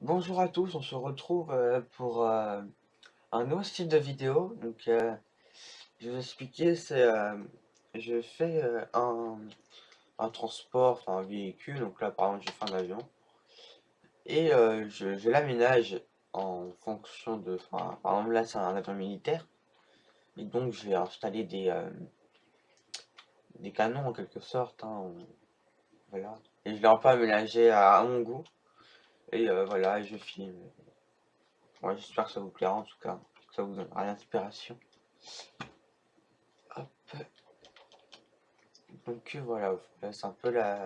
Bonjour à tous, on se retrouve pour un nouveau style de vidéo. Je vais vous expliquer, je fais un transport, enfin un véhicule. Donc là, par exemple, je fais un avion et je l'aménage en fonction de, enfin, par exemple là, c'est un avion militaire et donc je vais installer des canons en quelque sorte, hein, voilà. Et je l'ai un peu aménagé à mon goût et voilà, je filme. Ouais, j'espère que ça vous plaira en tout cas, que ça vous donnera l'inspiration. Hop. Voilà, c'est un peu la.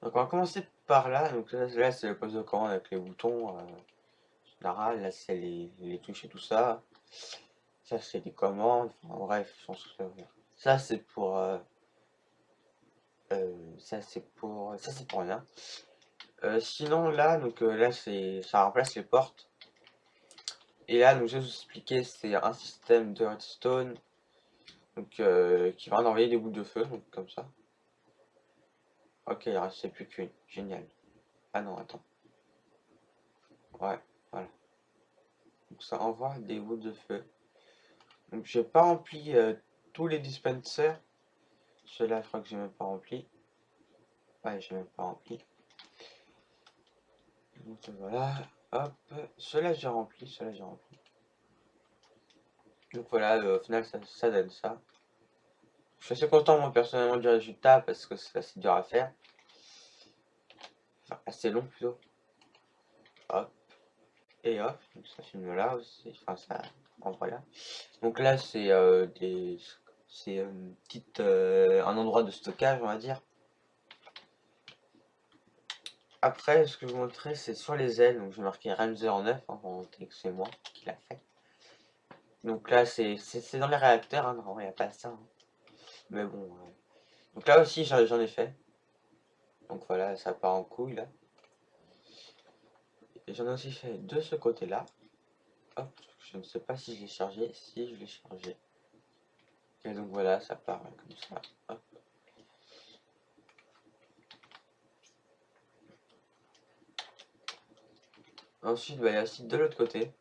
Donc on va commencer par là. Donc là, c'est le poste de commande avec les boutons général. Là c'est les touches et tout ça. Ça c'est les commandes. Enfin, bref, je pense que ça c'est pour ça c'est pour rien. Sinon là là c'est ça remplace les portes. Et là donc je vais vous expliquer, c'est un système de redstone qui va en envoyer des boules de feu donc comme ça. Ok, il reste plus qu'une. Génial. Ah non, attends. Ouais, voilà. Donc ça envoie des boules de feu. Donc j'ai pas rempli tous les dispensers. Ceux-là, je crois que j'ai même pas rempli. Ouais, j'ai même pas rempli. Donc voilà, hop. Ceux-là, j'ai rempli. Ceux-là, j'ai rempli. Donc voilà, au final, ça donne ça. Je suis assez content, moi, personnellement, du résultat parce que c'est assez dur à faire. Enfin, assez long plutôt. Hop. Et hop. Donc ça filme là aussi. Enfin, ça envoie là. Donc là, c'est un endroit de stockage, on va dire. Après, ce que je vous montrer, c'est sur les ailes. Donc, je vais marquer RAM09, hein, pour montrer que c'est moi qui l'a fait. Donc là, c'est dans les réacteurs, hein, normalement, il n'y a pas ça, hein. Mais bon. Donc là aussi, j'en ai fait. Donc voilà, ça part en couille, là. Et j'en ai aussi fait de ce côté-là. Hop, je ne sais pas si je l'ai chargé. Si, je l'ai chargé. Et donc voilà, ça part comme ça. Hop. Ensuite, bah, il y a aussi de l'autre côté.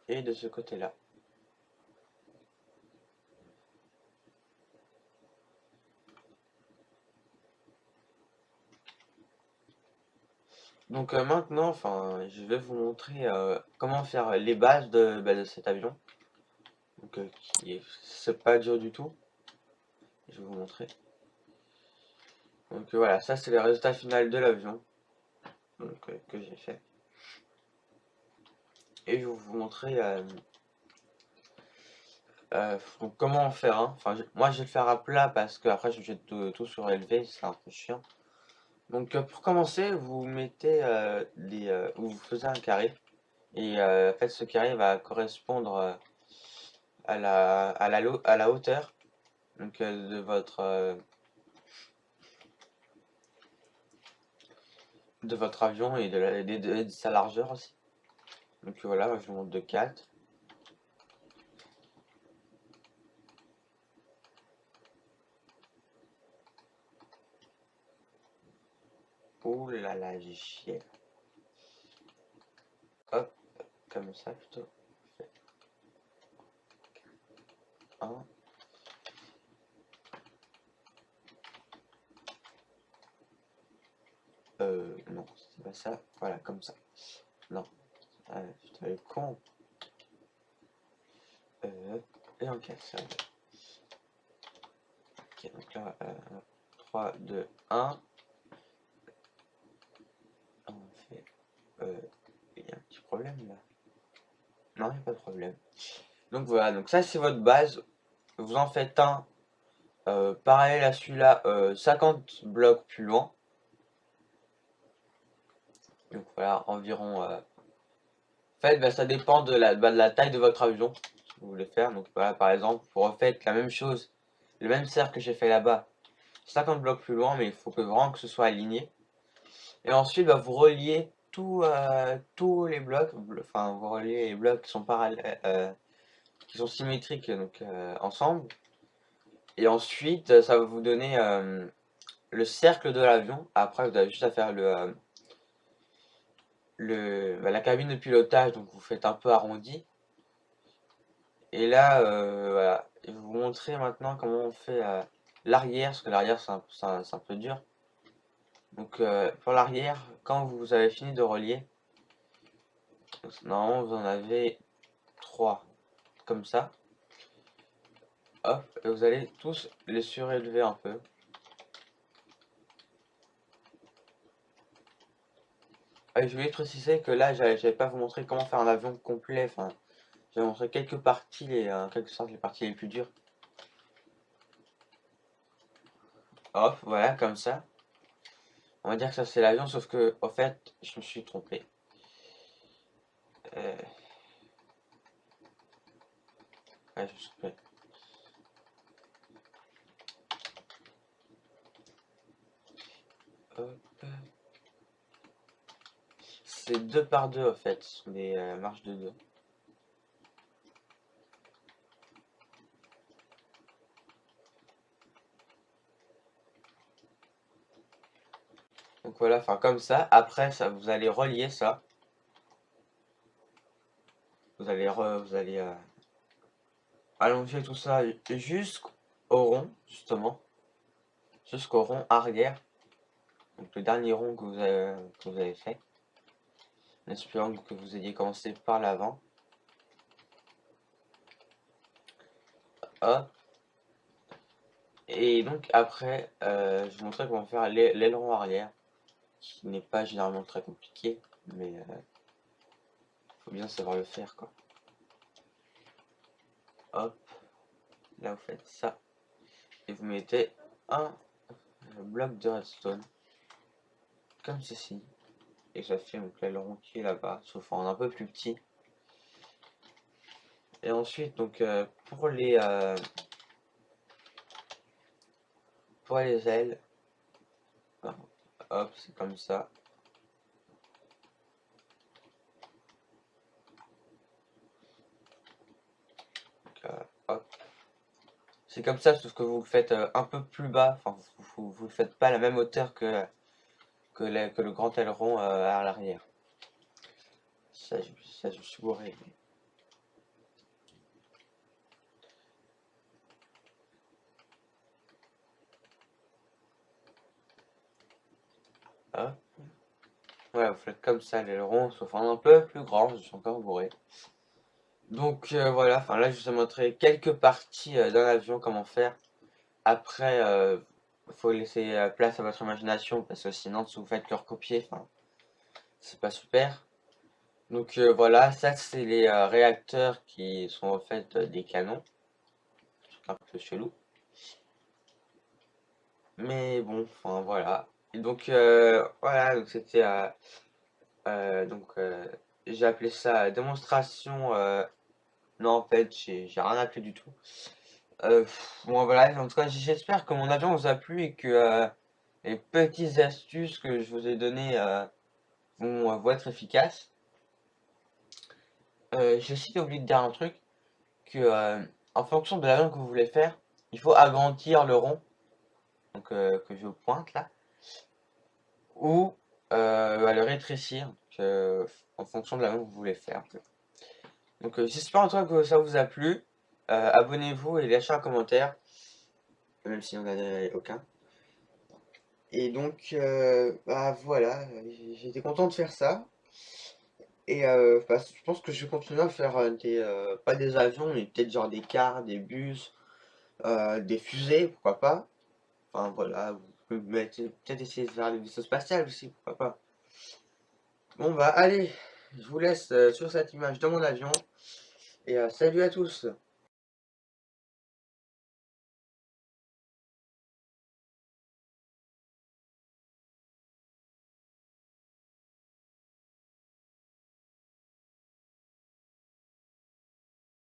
Et de ce côté-là. Donc maintenant, enfin, je vais vous montrer comment faire les bases de cet avion. Donc c'est pas dur du tout. Je vais vous montrer. Donc voilà, ça c'est le résultat final de l'avion que j'ai fait. Et je vais vous montrer donc comment en faire un. Enfin, moi je vais le faire à plat parce que après je vais tout surélever, c'est un peu chiant. Donc pour commencer, vous mettez vous faisiez un carré et en fait ce carré va correspondre à la hauteur donc de votre avion et de sa largeur aussi. Donc voilà, je vous montre de 4. Ouh là là, j'ai chié. Hop, comme ça plutôt. Un. Non, c'est pas ça. Voilà, comme ça. Non. Ah, putain, le con. Et on casse ça. Ok, donc là, 3, 2, 1. On fait. Il y a un petit problème là. Non, il n'y a pas de problème. Donc voilà, donc ça c'est votre base. Vous en faites un parallèle à celui-là, 50 blocs plus loin. Donc voilà, environ. En fait, bah, ça dépend de la taille de votre avion, si vous voulez faire. Donc voilà, par exemple, vous refaites la même chose, le même cercle que j'ai fait là-bas, 50 blocs plus loin, mais il faut que vraiment que ce soit aligné. Et ensuite, bah, vous reliez tous les blocs, enfin vous reliez les blocs qui sont parallèles, qui sont symétriques donc ensemble. Et ensuite, ça va vous donner le cercle de l'avion. Après, vous avez juste à faire la cabine de pilotage, donc vous faites un peu arrondi. Et là, voilà, je vais vous montrer maintenant comment on fait l'arrière, parce que l'arrière c'est un peu dur. Donc pour l'arrière, quand vous avez fini de relier, normalement vous en avez 3, comme ça. Hop, et vous allez tous les surélever un peu. Ah, et je voulais préciser que là, j'avais pas vous montrer comment faire un avion complet, enfin, j'avais montré quelques parties, en quelque sorte les parties les plus dures. Hop, voilà, comme ça. On va dire que ça c'est l'avion, sauf que, au fait, je me suis trompé. Euh, ouais, je me suis trompé. Hop. C'est 2 par 2 en fait, ce sont des marches de 2. Donc voilà, enfin comme ça. Après, ça, vous allez relier ça. Vous allez, allonger tout ça jusqu'au rond, justement. Jusqu'au rond arrière. Donc le dernier rond que vous avez fait. En espérant que vous ayez commencé par l'avant. Hop. Et donc après, je vais vous montrer comment faire l'aileron arrière. Qui n'est pas généralement très compliqué. Mais faut bien savoir le faire quoi. Hop. Là vous faites ça. Et vous mettez un bloc de redstone. Comme ceci. Et ça fait donc l'aileron qui est là-bas. Sauf en un peu plus petit. Et ensuite donc pour les ailes. Hop, c'est comme ça. Donc, hop. C'est comme ça, sauf que vous le faites un peu plus bas. Enfin, vous le faites pas à la même hauteur que le grand aileron à l'arrière. Ça, je suis bourré. Hop. Voilà, vous faites comme ça l'aileron, sauf un peu plus grand. Je suis encore bourré. Donc voilà, enfin là je vous ai montré quelques parties d'un avion, comment faire. Après, faut laisser place à votre imagination parce que sinon si vous faites le recopier, enfin, c'est pas super. Donc voilà, ça c'est les réacteurs qui sont en fait des canons. C'est un peu chelou. Mais bon, enfin voilà. Et donc voilà, donc c'était donc j'ai appelé ça démonstration. Non en fait j'ai rien appelé du tout. Bon voilà, en tout cas j'espère que mon avion vous a plu et que les petites astuces que je vous ai données vont être efficaces. J'ai aussi oublié de dire un truc, que en fonction de l'avion que vous voulez faire, il faut agrandir le rond, donc que je pointe là, ou le rétrécir, en fonction de l'avion que vous voulez faire. Donc j'espère en tout cas que ça vous a plu. Abonnez-vous et lâchez un commentaire, même si on n'en a aucun. Et donc, bah voilà, j'étais content de faire ça. Et bah, je pense que je vais continuer à faire pas des avions, mais peut-être genre des cars, des bus, des fusées, pourquoi pas. Enfin voilà, vous pouvez peut-être essayer de faire des vaisseaux spatiales aussi, pourquoi pas. Bon bah allez, je vous laisse sur cette image de mon avion. Et salut à tous.